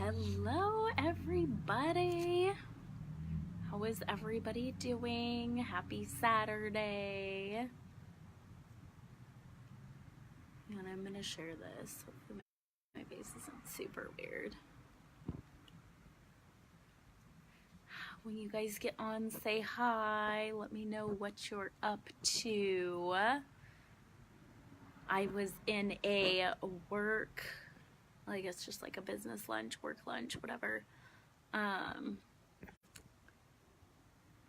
Hello everybody. How is everybody doing? Happy Saturday. And I'm gonna share this. Hopefully my face isn't super weird. When you guys get on, say hi. Let me know what you're up to. I was in a work, I guess just like a business lunch, work lunch, whatever, that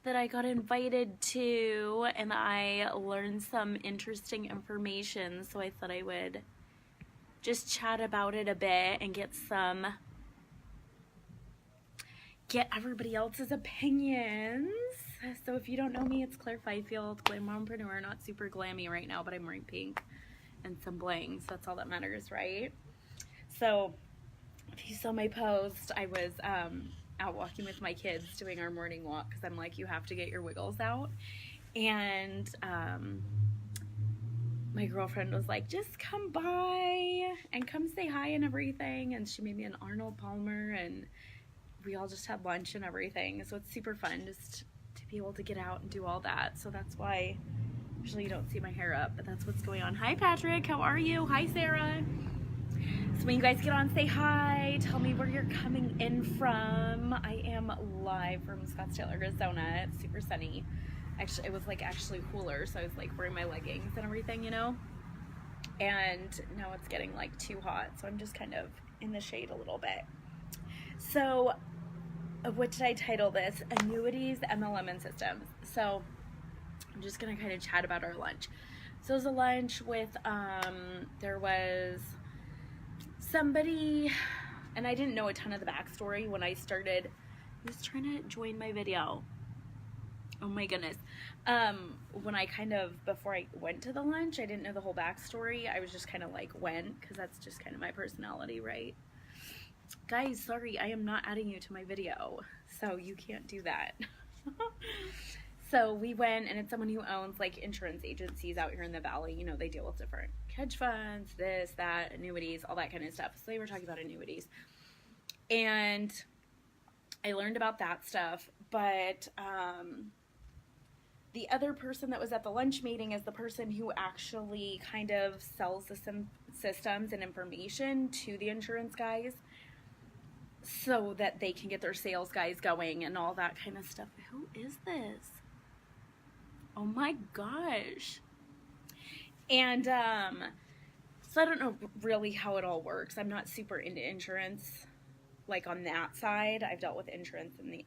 I got invited to, and I learned some interesting information, so I thought I would just chat about it a bit and get everybody else's opinions. So if you don't know me, it's Claire Fifield, glam mompreneur, not super glammy right now, but I'm wearing pink and some blings. That's all that matters, right? So if you saw my post, I was out walking with my kids doing our morning walk, because I'm like, you have to get your wiggles out. And my girlfriend was like, just come by and come say hi and everything. And she made me an Arnold Palmer, and we all just had lunch and everything. So it's super fun just to be able to get out and do all that. So that's why usually you don't see my hair up, but that's what's going on. Hi Patrick, how are you? Hi Sarah. So when you guys get on, say hi, tell me where you're coming in from. I am live from Scottsdale, Arizona. It's super sunny. Actually, it was like actually cooler, so I was like wearing my leggings and everything, you know? And now it's getting like too hot, so I'm just kind of in the shade a little bit. So what did I title this? Annuities, MLM, and systems. So I'm just gonna kind of chat about our lunch. So it was a lunch with, there was somebody, and I didn't know a ton of the backstory when I started. I was trying to join my video. Oh my goodness. When I before I went to the lunch, I didn't know the whole backstory. I was just kind of like went, because that's just kind of my personality, right? Guys, sorry, I am not adding you to my video, so you can't do that. So we went, and it's someone who owns like insurance agencies out here in the valley. You know, they deal with different hedge funds, this, that, annuities, all that kind of stuff. So they were talking about annuities, and I learned about that stuff. But the other person that was at the lunch meeting is the person who actually kind of sells the systems and information to the insurance guys, so that they can get their sales guys going and all that kind of stuff. Who is this? Oh my gosh. And so I don't know really how it all works. I'm not super into insurance, like on that side. I've dealt with insurance in the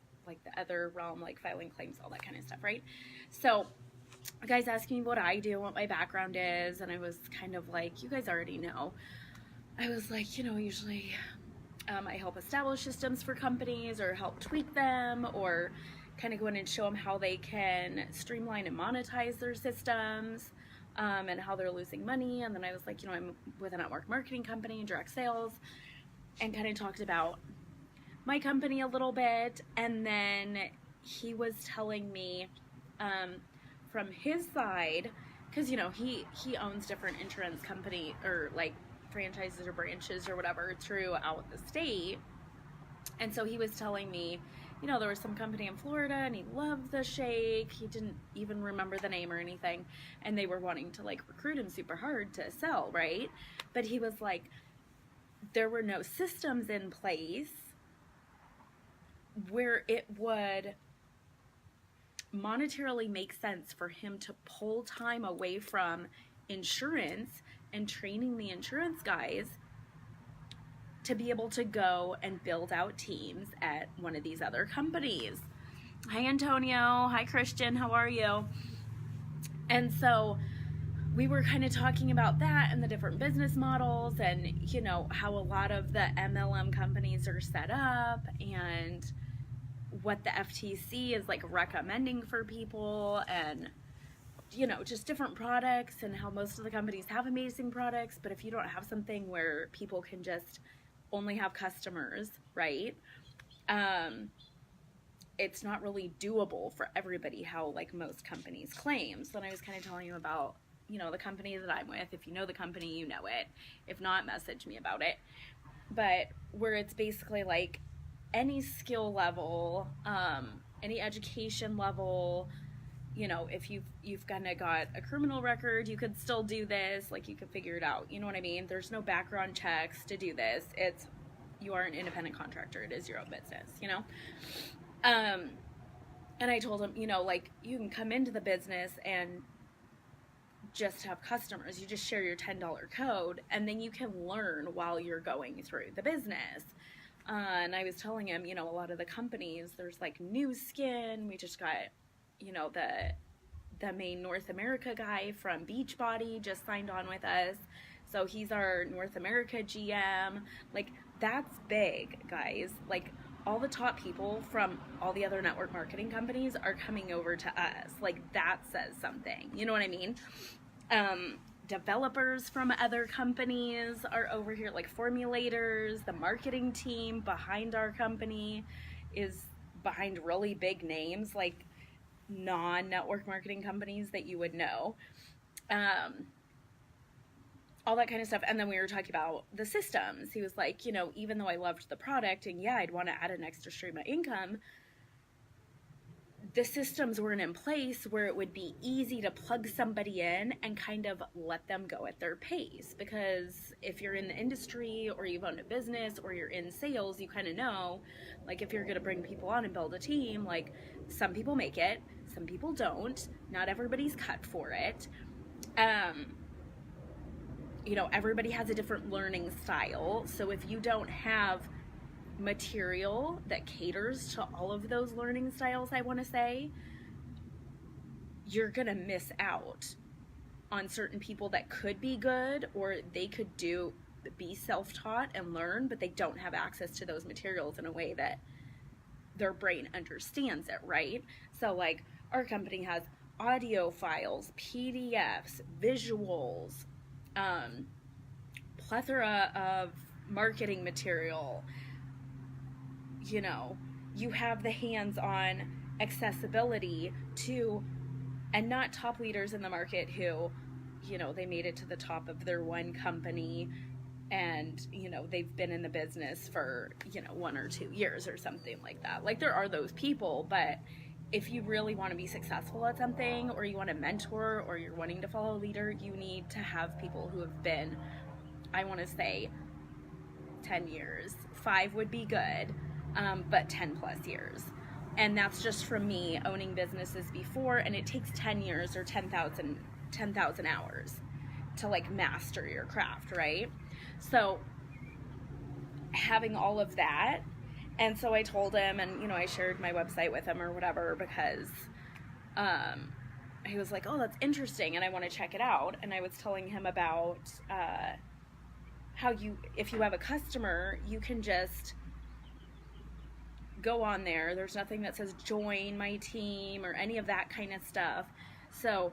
other realm, like filing claims, all that kind of stuff, right? So the guy's asking me what I do, what my background is, and I was kind of like, you guys already know. I was like, you know, usually I help establish systems for companies, or help tweak them, or kind of go in and show them how they can streamline and monetize their systems, and how they're losing money. And then I was like, you know, I'm with a network marketing company, direct sales, and kind of talked about my company a little bit. And then he was telling me from his side, because, you know, he owns different insurance company, or like franchises or branches or whatever throughout the state. And so he was telling me, you know, there was some company in Florida, and he loved the shake. He didn't even remember the name or anything, and they were wanting to like recruit him super hard to sell, right? But he was like, there were no systems in place where it would monetarily make sense for him to pull time away from insurance and training the insurance guys to be able to go and build out teams at one of these other companies. Hi Antonio, hi Christian, how are you? And so we were kind of talking about that and the different business models, and you know, how a lot of the MLM companies are set up, and what the FTC is like recommending for people, and you know, just different products, and how most of the companies have amazing products, but if you don't have something where people can just only have customers, right? It's not really doable for everybody, how like most companies claim. So then I was kind of telling you about, you know, the company that I'm with. If you know the company, you know it. If not, message me about it. but where it's basically like any skill level, any education level, if you've kind of got a criminal record, you could still do this. Like, you could figure it out. You know what I mean? There's no background checks to do this. You are an independent contractor. It is your own business, And I told him, like, you can come into the business and just have customers. You just share your $10 code, and then you can learn while you're going through the business. And I was telling him, a lot of the companies, there's like New Skin. We just got, the main North America guy from Beachbody just signed on with us. So he's our North America GM. Like, that's big, guys. Like, all the top people from all the other network marketing companies are coming over to us. Like, that says something. You know what I mean? Developers from other companies are over here, like formulators. The marketing team behind our company is behind really big names, like non-network marketing companies that you would know. All that kind of stuff. And then we were talking about the systems. He was like, even though I loved the product and yeah, I'd want to add an extra stream of income, the systems weren't in place where it would be easy to plug somebody in and kind of let them go at their pace. Because if you're in the industry or you've owned a business or you're in sales, you kind of know, like, if you're going to bring people on and build a team, like, some people make it, some people don't. Not everybody's cut for it. Everybody has a different learning style. So if you don't have material that caters to all of those learning styles, I want to say, you're gonna miss out on certain people that could be good, or they could be self-taught and learn, but they don't have access to those materials in a way that their brain understands it, right? So like, our company has audio files, PDFs, visuals, plethora of marketing material. You have the hands-on accessibility to, and not top leaders in the market who, they made it to the top of their one company and, they've been in the business for, 1 or 2 years or something like that. Like, there are those people, but if you really want to be successful at something, or you want to mentor, or you're wanting to follow a leader, you need to have people who have been, I want to say, 10 years. 5 would be good. But 10 plus years. And that's just from me owning businesses before, and it takes 10 years or 10,000 hours to like master your craft, right? So having all of that, and so I told him, and I shared my website with him or whatever, because he was like, oh, that's interesting, and I want to check it out. And I was telling him about how if you have a customer, you can just go on there. There's nothing that says join my team or any of that kind of stuff. So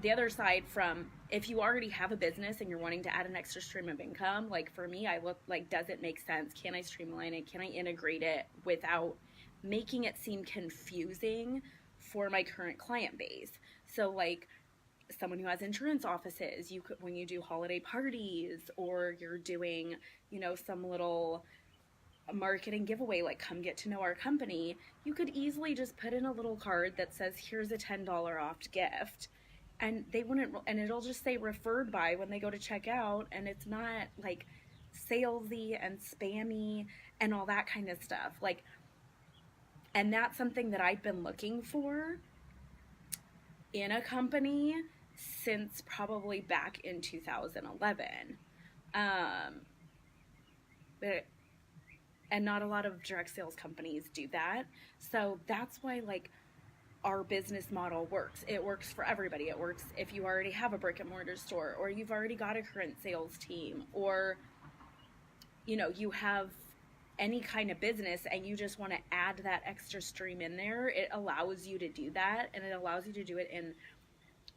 the other side from, if you already have a business and you're wanting to add an extra stream of income, like for me, I look like, does it make sense? Can I streamline it? Can I integrate it without making it seem confusing for my current client base? So like, someone who has insurance offices, you could, when you do holiday parties, or you're doing, some little marketing giveaway, like come get to know our company, you could easily just put in a little card that says, here's a $10 off gift, and it'll just say referred by when they go to check out, and it's not like salesy and spammy and all that kind of stuff. Like, and that's something that I've been looking for in a company since probably back in 2011. And not a lot of direct sales companies do that. So that's why, like, our business model works. It works for everybody. It works if you already have a brick and mortar store, or you've already got a current sales team, or, you have any kind of business and you just want to add that extra stream in there. It allows you to do that, and it allows you to do it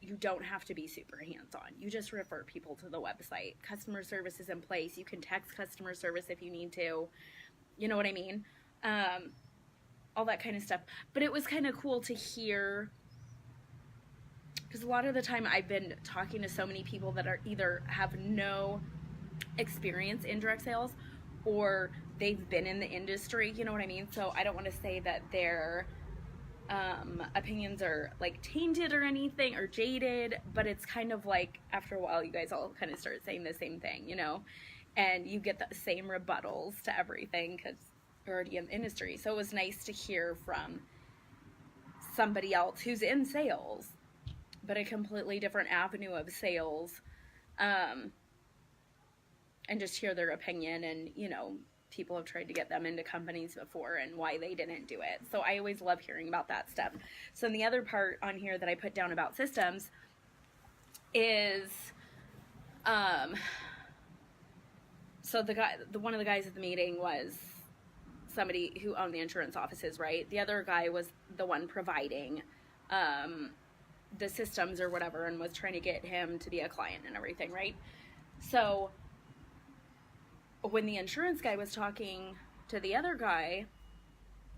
you don't have to be super hands-on. You just refer people to the website. Customer service is in place. You can text customer service if you need to. You know what I mean? All that kind of stuff. But it was kind of cool to hear, because a lot of the time I've been talking to so many people that are either have no experience in direct sales, or they've been in the industry, you know what I mean? So I don't want to say that their opinions are like tainted or anything or jaded, but it's kind of like after a while you guys all kind of start saying the same thing, you know, and you get the same rebuttals to everything because you're already in the industry. So it was nice to hear from somebody else who's in sales, but a completely different avenue of sales, and just hear their opinion. And, you know, people have tried to get them into companies before and why they didn't do it. So I always love hearing about that stuff. So in the other part on here that I put down about systems is, so one of the guys at the meeting was somebody who owned the insurance offices, right? The other guy was the one providing the systems or whatever, and was trying to get him to be a client and everything, right? So when the insurance guy was talking to the other guy,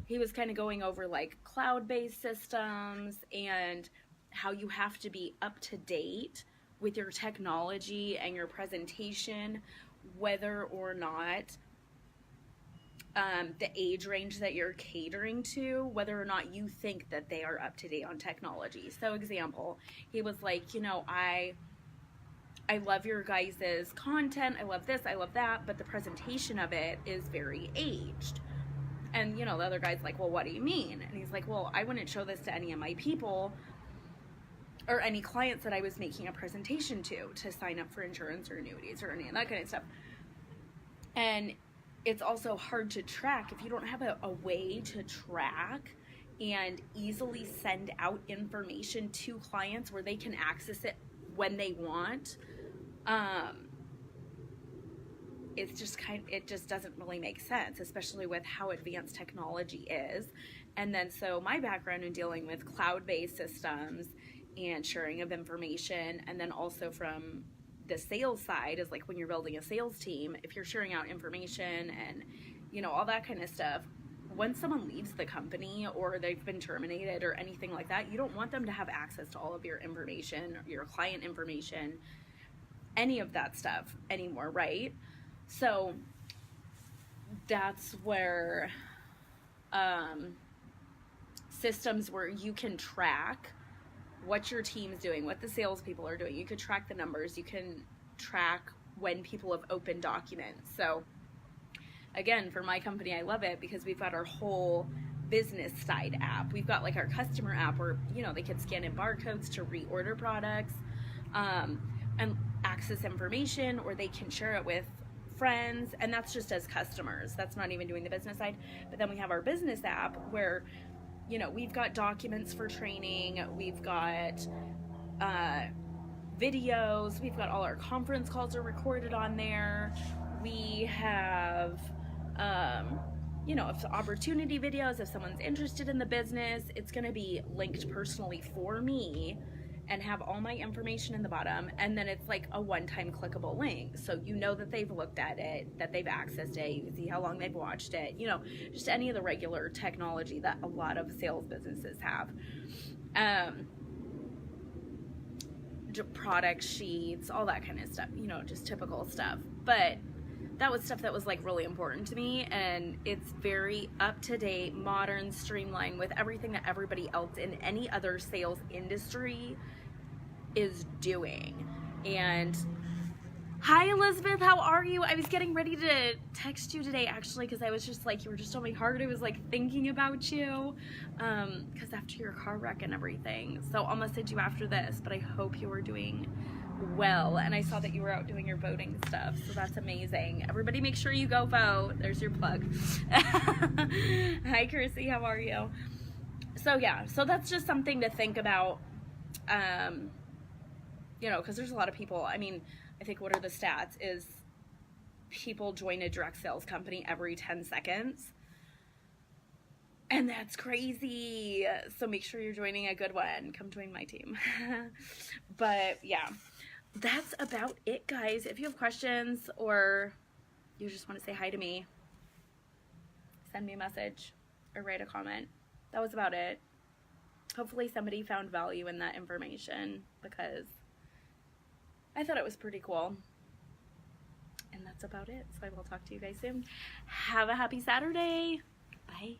he was kind of going over like cloud-based systems and how you have to be up to date with your technology and your presentation, whether or not the age range that you're catering to, whether or not you think that they are up to date on technology. So example, he was like, you know, I love your guys' content, I love this, I love that, but the presentation of it is very aged. And, you know, the other guy's like, well, what do you mean? And he's like, well, I wouldn't show this to any of my people or any clients that I was making a presentation to sign up for insurance or annuities or any of that kind of stuff. And it's also hard to track if you don't have a way to track and easily send out information to clients where they can access it when they want. It just doesn't really make sense, especially with how advanced technology is. And then so my background in dealing with cloud-based systems and sharing of information, and then also from the sales side is like when you're building a sales team, if you're sharing out information and, you know, all that kind of stuff, when someone leaves the company or they've been terminated or anything like that, you don't want them to have access to all of your information, your client information, any of that stuff anymore, right? So that's where systems where you can track what your team's doing, what the salespeople are doing. You could track the numbers. You can track when people have opened documents. So again, for my company, I love it because we've got our whole business side app. We've got like our customer app where, you know, they can scan in barcodes to reorder products, and access information, or they can share it with friends. And that's just as customers. That's not even doing the business side. But then we have our business app where, you know, we've got documents for training, we've got videos, we've got all our conference calls are recorded on there. We have, you know, if opportunity videos, if someone's interested in the business, it's going to be linked personally for me and have all my information in the bottom. And then it's like a one-time clickable link. So you know that they've looked at it, that they've accessed it, you can see how long they've watched it, you know, just any of the regular technology that a lot of sales businesses have. Product sheets, all that kind of stuff, you know, just typical stuff. But that was stuff that was like really important to me, and it's very up-to-date, modern, streamlined with everything that everybody else in any other sales industry is doing. And hi Elizabeth, how are you? I was getting ready to text you today actually because I was just like, you were just on my heart. I was like thinking about you because after your car wreck and everything. So I'll message you after this, but I hope you were doing well. And I saw that you were out doing your voting stuff, so that's amazing. Everybody make sure you go vote. There's your plug. Hi Kirsty, how are you? So yeah, so that's just something to think about, you know, because there's a lot of people. I mean, I think what are the stats is people join a direct sales company every 10 seconds. And that's crazy. So make sure you're joining a good one. Come join my team. But yeah, that's about it, guys. If you have questions or you just want to say hi to me, send me a message or write a comment. That was about it. Hopefully somebody found value in that information because I thought it was pretty cool. And that's about it. So I will talk to you guys soon. Have a happy Saturday. Bye.